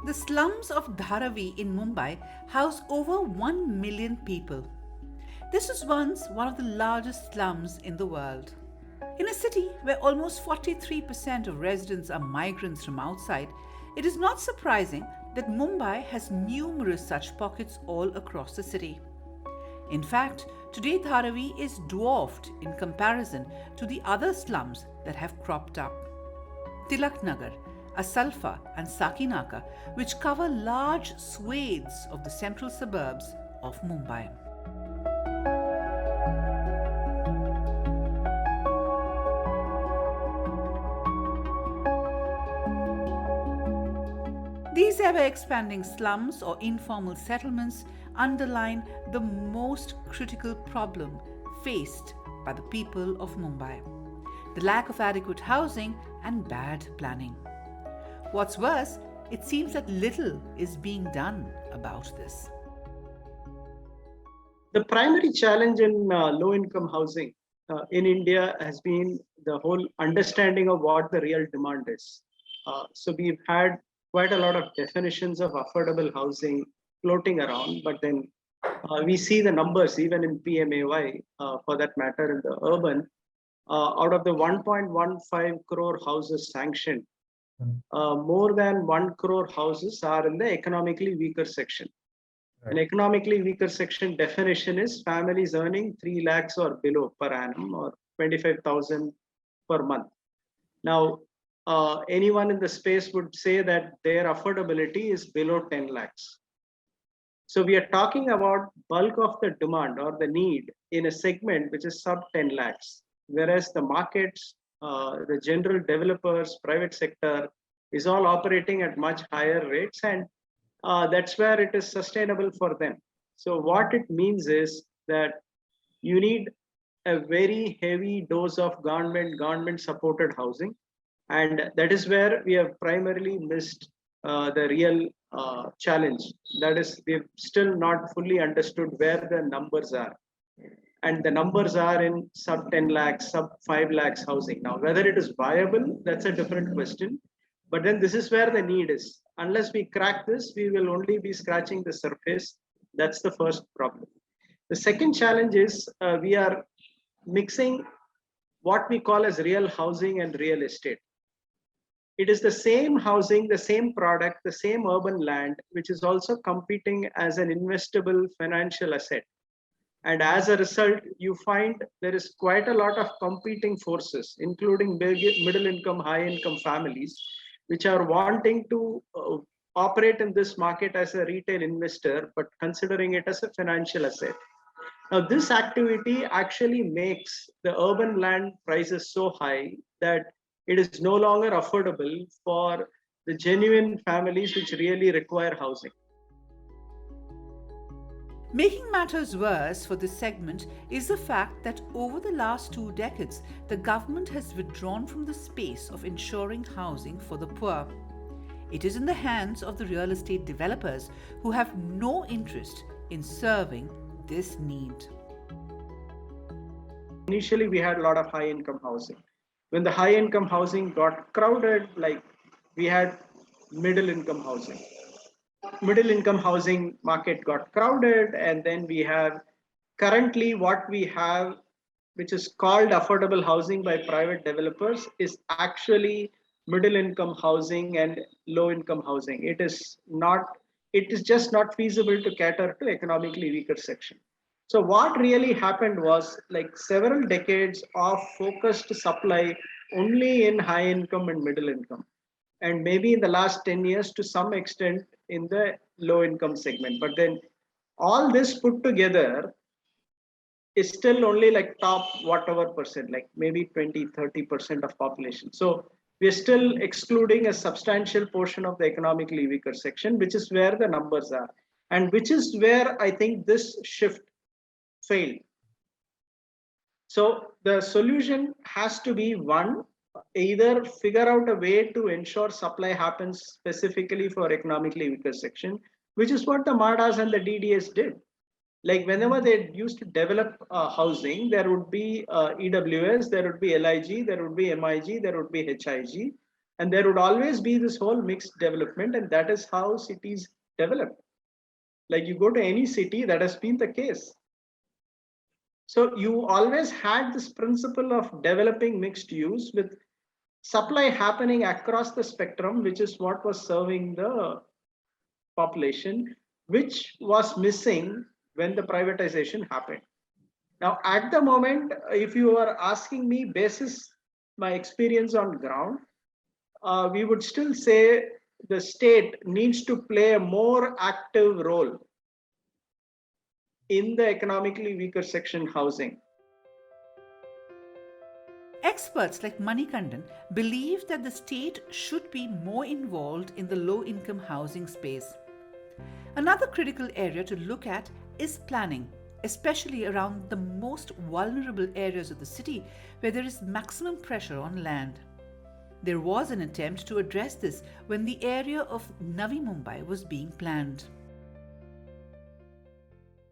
The slums of Dharavi in Mumbai house over 1 million people. This was once one of the largest slums in the world. In a city where almost 43% of residents are migrants from outside, it is not surprising that Mumbai has numerous such pockets all across the city. In fact, today Dharavi is dwarfed in comparison to the other slums that have cropped up. Tilaknagar, Asalfa, and Sakinaka, which cover large swathes of the central suburbs of Mumbai. These ever expanding slums or informal settlements underline the most critical problem faced by the people of Mumbai: the lack of adequate housing and bad planning. What's worse, it seems that little is being done about this. The primary challenge in low income housing in India has been the whole understanding of what the real demand is. So we've had quite a lot of definitions of affordable housing floating around, but then we see the numbers even in PMAY, for that matter, in the urban. Out of the 1.15 crore houses sanctioned, more than 1 crore houses are in the economically weaker section. An economically weaker section definition is families earning 3 lakhs or below per annum, or 25,000 per month. Now, anyone in the space would say that their affordability is below 10 lakhs. So we are talking about bulk of the demand or the need in a segment which is sub 10 lakhs, whereas the markets, the general developers, private sector is all operating at much higher rates, and that's where it is sustainable for them. So what it means is that you need a very heavy dose of government supported housing, and that is where we have primarily missed the real challenge. That is, we've still not fully understood where the numbers are, and the numbers are in sub 10 lakhs, sub 5 lakhs housing. Now, whether it is viable, that's a different question. But then this is where the need is. Unless we crack this, we will only be scratching the surface. That's the first problem. The second challenge is we are mixing what we call as real housing and real estate. It is the same housing, the same product, the same urban land, which is also competing as an investable financial asset. And as a result, you find there is quite a lot of competing forces, including middle income, high income families, which are wanting to operate in this market as a retail investor, but considering it as a financial asset. Now, this activity actually makes the urban land prices so high that it is no longer affordable for the genuine families which really require housing. Making matters worse for this segment is the fact that over the last 2 decades, the government has withdrawn from the space of ensuring housing for the poor. It is in the hands of the real estate developers who have no interest in serving this need. Initially, we had a lot of high income housing. When the high income housing got crowded, like we had middle income housing. Middle income housing market got crowded, and then we have currently what we have, which is called affordable housing by private developers, is actually middle income housing and low income housing. It is just not feasible to cater to economically weaker section. So what really happened was like several decades of focused supply only in high income and middle income, and maybe in the last 10 years to some extent in the low income segment. But then all this put together is still only like top whatever percent, like maybe 20-30% of population. So we're still excluding a substantial portion of the economically weaker section, which is where the numbers are, and which is where I think this shift failed. So the solution has to be one, either figure out a way to ensure supply happens specifically for economically weaker section, which is what the MADAs and the DDS did. Like whenever they used to develop housing, there would be EWS, there would be LIG, there would be MIG, there would be HIG. And there would always be this whole mixed development, and that is how cities develop. Like you go to any city, that has been the case. So you always had this principle of developing mixed use with supply happening across the spectrum, which is what was serving the population, which was missing when the privatization happened. Now, at the moment, if you are asking me, basis my experience on ground, we would still say the state needs to play a more active role in the economically weaker section housing. Experts like Manikandan believe that the state should be more involved in the low income housing space. Another critical area to look at is planning, especially around the most vulnerable areas of the city where there is maximum pressure on land. There was an attempt to address this when the area of Navi Mumbai was being planned.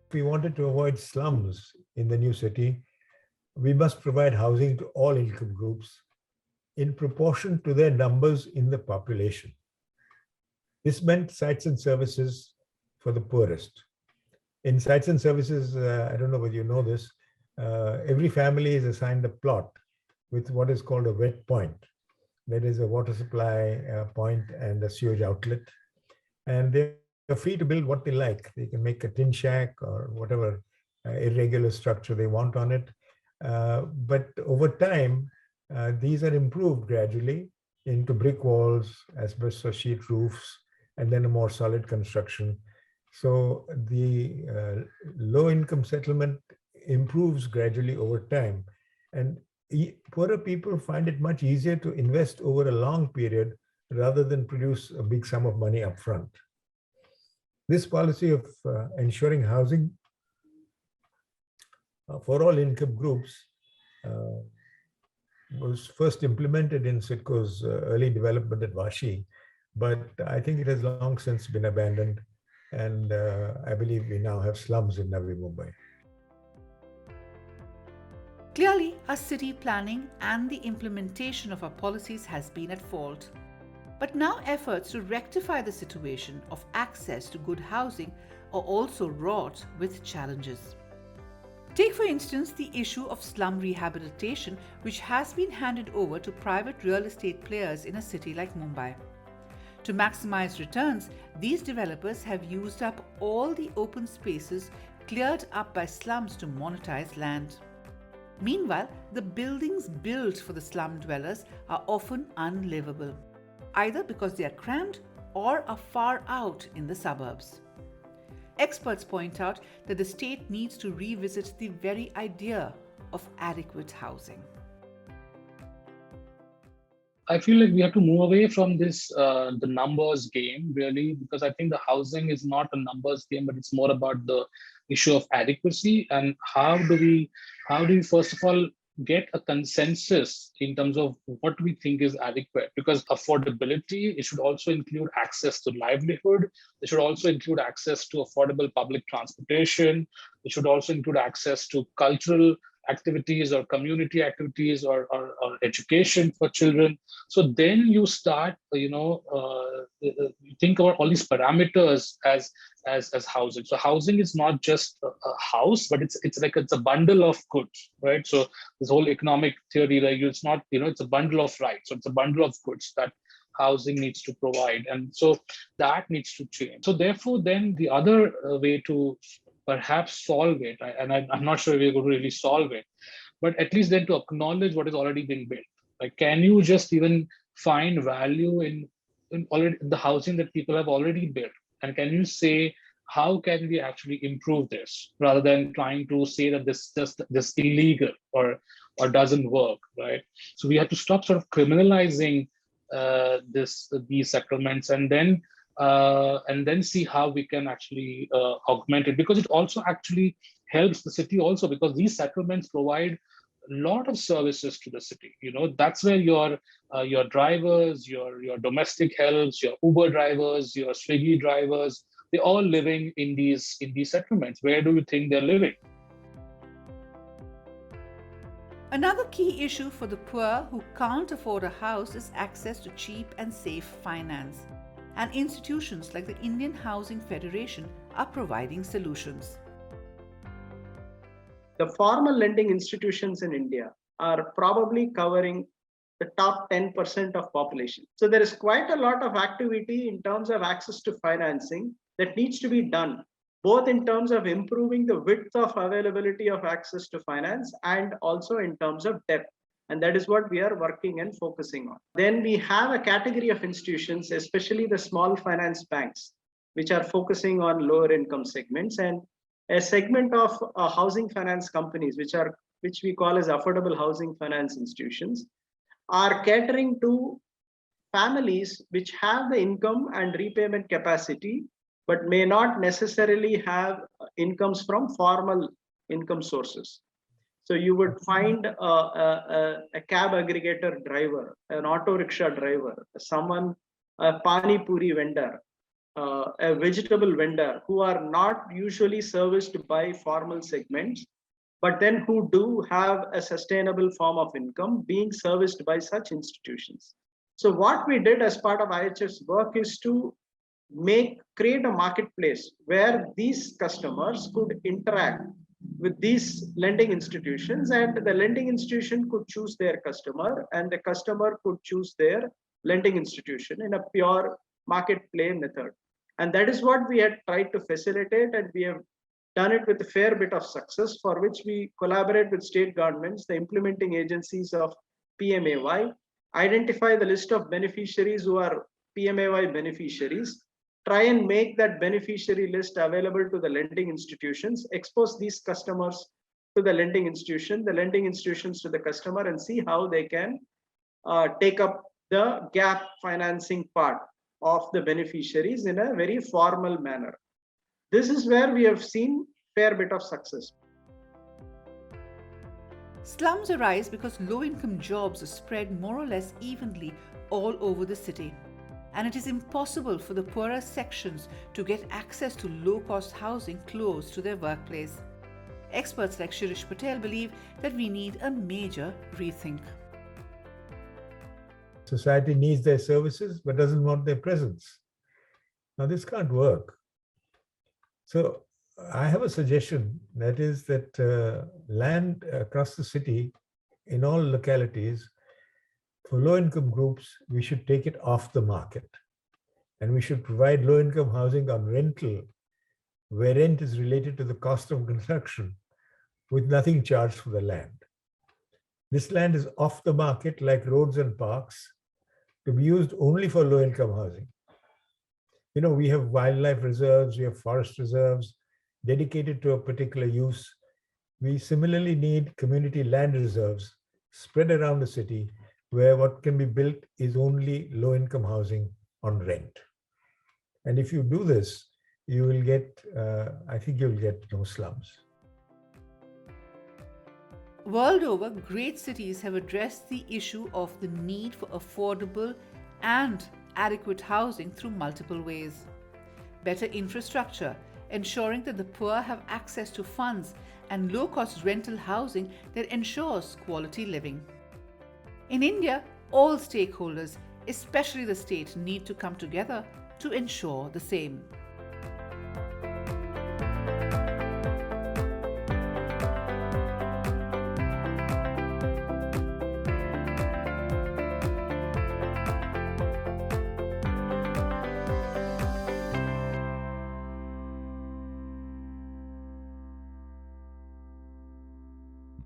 If we wanted to avoid slums in the new city, we must provide housing to all income groups in proportion to their numbers in the population. This meant sites and services for the poorest. In sites and services, I don't know whether you know this, every family is assigned a plot with what is called a wet point. That is a water supply point and a sewage outlet. And they're free to build what they like. They can make a tin shack or whatever irregular structure they want on it. But over time, these are improved gradually into brick walls, asbestos sheet roofs, and then a more solid construction. So the low-income settlement improves gradually over time. And poorer people find it much easier to invest over a long period rather than produce a big sum of money upfront. This policy of ensuring housing for all income groups was first implemented in CIDCO's early development at Vashi, but I think it has long since been abandoned, and I believe we now have slums in Navi Mumbai. Clearly, our city planning and the implementation of our policies has been at fault. But now efforts to rectify the situation of access to good housing are also wrought with challenges. Take for instance the issue of slum rehabilitation, which has been handed over to private real estate players in a city like Mumbai. To maximize returns, these developers have used up all the open spaces cleared up by slums to monetize land. Meanwhile, the buildings built for the slum dwellers are often unlivable, either because they are crammed or are far out in the suburbs. Experts point out that the state needs to revisit the very idea of adequate housing. I feel like we have to move away from this the numbers game, really, because I think the housing is not a numbers game, but it's more about the issue of adequacy and how do we first of all get a consensus in terms of what we think is adequate, because affordability, it should also include access to livelihood. It should also include access to affordable public transportation. It should also include access to cultural activities or community activities or education for children. So then you start, you think about all these parameters as housing. So housing is not just a house, but it's a bundle of goods, right? So this whole economic theory, like it's not, it's a bundle of rights. So it's a bundle of goods that housing needs to provide. And so that needs to change. So therefore, then the other way to perhaps solve it, and I'm not sure we're going to really solve it, but at least then to acknowledge what has already been built. Like, can you just even find value in already the housing that people have already built? And can you say, how can we actually improve this rather than trying to say that this illegal or doesn't work, right? So we have to stop sort of criminalizing these settlements and then see how we can actually augment it, because it also actually helps the city also, because these settlements provide a lot of services to the city. That's where your drivers, your domestic helps, your Uber drivers, your Swiggy drivers, they're all living in these settlements. Where do you think they're living? Another key issue for the poor who can't afford a house is access to cheap and safe finance. And institutions like the Indian Housing Federation are providing solutions. The formal lending institutions in India are probably covering the top 10% of population. So there is quite a lot of activity in terms of access to financing that needs to be done, both in terms of improving the width of availability of access to finance and also in terms of depth. And that is what we are working and focusing on. Then we have a category of institutions, especially the small finance banks, which are focusing on lower income segments, and a segment of housing finance companies, which we call as affordable housing finance institutions, are catering to families which have the income and repayment capacity, but may not necessarily have incomes from formal income sources. So you would find a cab aggregator driver, an auto rickshaw driver, a pani puri vendor, a vegetable vendor, who are not usually serviced by formal segments, but then who do have a sustainable form of income being serviced by such institutions. So what we did as part of IHF's work is to create a marketplace where these customers could interact with these lending institutions, and the lending institution could choose their customer and the customer could choose their lending institution in a pure marketplace method. And that is what we had tried to facilitate, and we have done it with a fair bit of success, for which we collaborate with state governments, the implementing agencies of PMAY, identify the list of beneficiaries who are PMAY beneficiaries, try and make that beneficiary list available to the lending institutions, expose these customers to the lending institutions to the customer, and see how they can take up the gap financing part of the beneficiaries in a very formal manner. This is where we have seen fair bit of success. Slums arise because low-income jobs are spread more or less evenly all over the city, and it is impossible for the poorer sections to get access to low-cost housing close to their workplace. Experts like Shirish Patel believe that we need a major rethink. Society needs their services but doesn't want their presence. Now, this can't work. So I have a suggestion, that is that land across the city in all localities for low-income groups, we should take it off the market, and we should provide low-income housing on rental, where rent is related to the cost of construction, with nothing charged for the land. This land is off the market like roads and parks, to be used only for low-income housing. You know, we have wildlife reserves, we have forest reserves dedicated to a particular use. We similarly need community land reserves spread around the city, where what can be built is only low-income housing on rent. And if you do this, you will get, I think you'll get no slums. World over, great cities have addressed the issue of the need for affordable and adequate housing through multiple ways. Better infrastructure, ensuring that the poor have access to funds, and low-cost rental housing that ensures quality living. In India, all stakeholders, especially the state, need to come together to ensure the same.